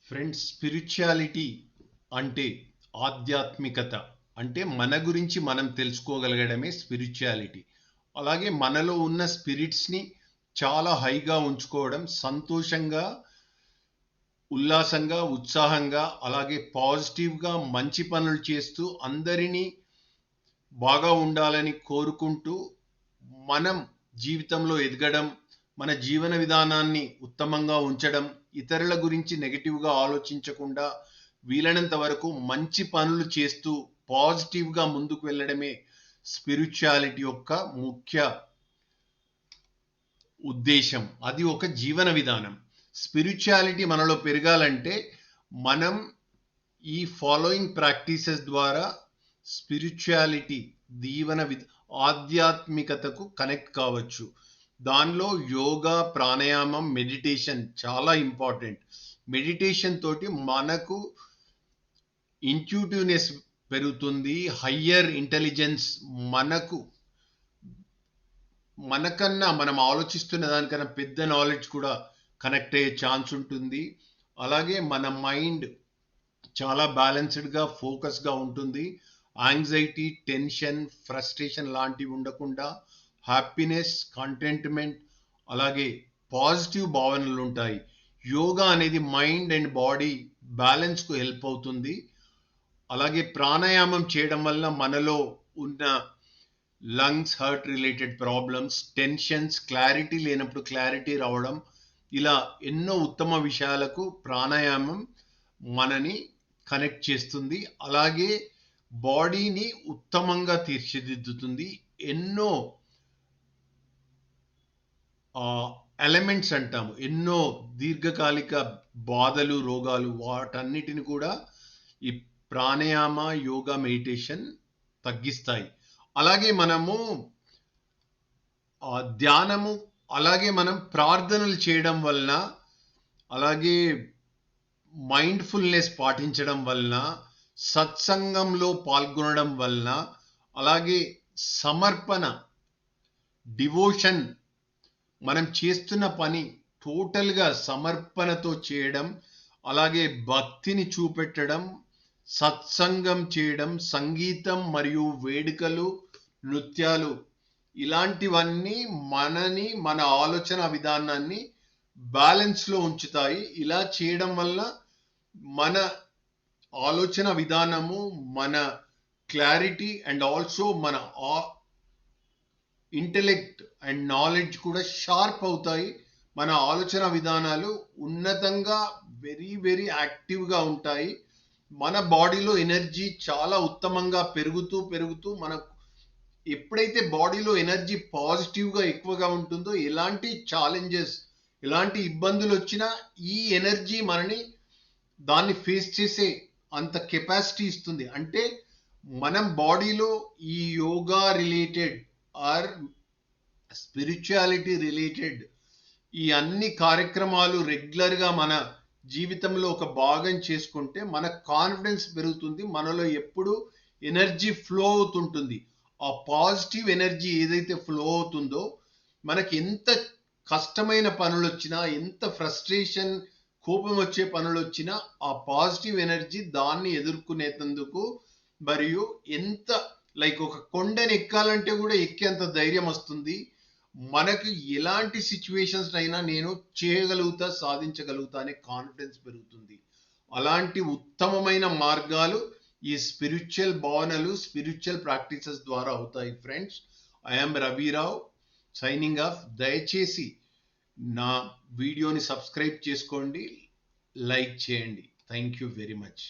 Friends, spirituality అంటే ఆధ్యాత్మికత. అంటే మన గురించి మనం తెలుసుకోగలగడమే స్పిరిచువాలిటీ. అలాగే మనలో ఉన్న స్పిరిట్స్ని చాలా హైగా ఉంచుకోవడం, సంతోషంగా, ఉల్లాసంగా, ఉత్సాహంగా, అలాగే పాజిటివ్గా మంచి పనులు చేస్తూ అందరినీ బాగా ఉండాలని కోరుకుంటూ మనం జీవితంలో ఎదగడం, మన జీవన విధానాన్ని ఉత్తమంగా ఉంచడం, ఇతరుల గురించి నెగటివ్గా ఆలోచించకుండా వీలైనంత వరకు మంచి పనులు చేస్తూ పాజిటివ్గా ముందుకు వెళ్ళడమే స్పిరిచువాలిటీ యొక్క ముఖ్య ఉద్దేశం. అది ఒక జీవన విధానం. స్పిరిచువాలిటీ మనలో పెరగాలంటే మనం ఈ ఫాలోయింగ్ ప్రాక్టీసెస్ ద్వారా స్పిరిచువాలిటీ ఆధ్యాత్మికతకు కనెక్ట్ కావచ్చు. దానిలో యోగా, ప్రాణాయామం, మెడిటేషన్ చాలా ఇంపార్టెంట్. మెడిటేషన్ తోటి మనకు ఇంట్యూటివ్నెస్ పెరుగుతుంది, హయ్యర్ ఇంటెలిజెన్స్, మనకన్నా మనం ఆలోచిస్తున్న దానికన్నా పెద్ద నాలెడ్జ్ కూడా కనెక్ట్ అయ్యే ఛాన్స్ ఉంటుంది. అలాగే మన మైండ్ చాలా బ్యాలెన్స్డ్గా, ఫోకస్గా ఉంటుంది. యాంగ్జైటీ, టెన్షన్, ఫ్రస్ట్రేషన్ లాంటివి ఉండకుండా హ్యాపీనెస్, కంటెంట్మెంట్, అలాగే పాజిటివ్ భావనలు ఉంటాయి. యోగా అనేది మైండ్ అండ్ బాడీ బ్యాలెన్స్కు హెల్ప్ అవుతుంది. అలాగే ప్రాణాయామం చేయడం వల్ల మనలో ఉన్న lungs, heart related problems, tensions, clarity లేనప్పుడు క్లారిటీ రావడం, ఇలా ఎన్నో ఉత్తమ విషయాలకు ప్రాణాయామం మనని కనెక్ట్ చేస్తుంది. అలాగే బాడీని ఉత్తమంగా తీర్చిదిద్దుతుంది. ఎన్నో ఎలిమెంట్స్ అంటాము, ఎన్నో దీర్ఘకాలిక బాధలు, రోగాలు, వాటన్నిటిని కూడా ఈ ప్రాణాయామ, యోగా, మెడిటేషన్ తగ్గిస్తాయి. అలాగే మనము ధ్యానము, అలాగే మనం ప్రార్థనలు చేయడం వలన, అలాగే మైండ్ఫుల్నెస్ పాటించడం వలన, సత్సంగంలో పాల్గొనడం వలన, అలాగే సమర్పణ, డివోషన్, మనం చేస్తున్న పని టోటల్గా సమర్పణతో చేయడం, అలాగే భక్తిని చూపెట్టడం, సత్సంగం చేయడం, సంగీతం మరియు వేడుకలు, నృత్యాలు, ఇలాంటివన్నీ మన ఆలోచన విధానాన్ని బ్యాలెన్స్లో ఉంచుతాయి. ఇలా చేయడం వల్ల మన ఆలోచన విధానము, మన క్లారిటీ అండ్ ఆల్సో మన ఇంటెలెక్ట్ అండ్ నాలెడ్జ్ కూడా షార్ప్ అవుతాయి. మన ఆలోచన విధానాలు ఉన్నతంగా, వెరీ వెరీ యాక్టివ్గా ఉంటాయి. మన బాడీలో ఎనర్జీ చాలా ఉత్తమంగా పెరుగుతూ పెరుగుతూ మనకు ఎప్పుడైతే బాడీలో ఎనర్జీ పాజిటివ్గా ఎక్కువగా ఉంటుందో, ఎలాంటి ఛాలెంజెస్, ఎలాంటి ఇబ్బందులు వచ్చినా ఈ ఎనర్జీ దాన్ని ఫేస్ చేసే అంత కెపాసిటీ ఇస్తుంది. అంటే మనం బాడీలో ఈ yoga related are spirituality related ఈ అన్ని కార్యక్రమాలు రెగ్యులర్గా మన జీవితంలో ఒక భాగం చేసుకుంటే మన కాన్ఫిడెన్స్ పెరుగుతుంది. మనలో ఎప్పుడు ఎనర్జీ ఫ్లో అవుతుంటుంది. ఆ పాజిటివ్ ఎనర్జీ ఏదైతే ఫ్లో అవుతుందో, మనకి ఎంత కష్టమైన పనులు వచ్చినా, ఎంత ఫ్రస్ట్రేషన్, కోపం వచ్చే పనులు వచ్చినా, ఆ పాజిటివ్ ఎనర్జీ దాన్ని ఎదుర్కొనేందుకు, మరియు ఎంత ఒక కొండని ఎక్కాలంటే కూడా ఎక్కేంత ధైర్యం వస్తుంది. మనకు ఎలాంటి సిచ్యువేషన్స్ అయినా నేను చేయగలుగుతా, సాధించగలుగుతా అనే కాన్ఫిడెన్స్ పెరుగుతుంది. అలాంటి ఉత్తమమైన మార్గాలు ఈ స్పిరిచువల్ భావనలు, స్పిరిచువల్ ప్రాక్టీసెస్ ద్వారా అవుతాయి. Friends, I'm Ravi Rao, signing off. దయచేసి నా వీడియోని సబ్స్క్రైబ్ చేసుకోండి, లైక్ చేయండి. Thank you very much.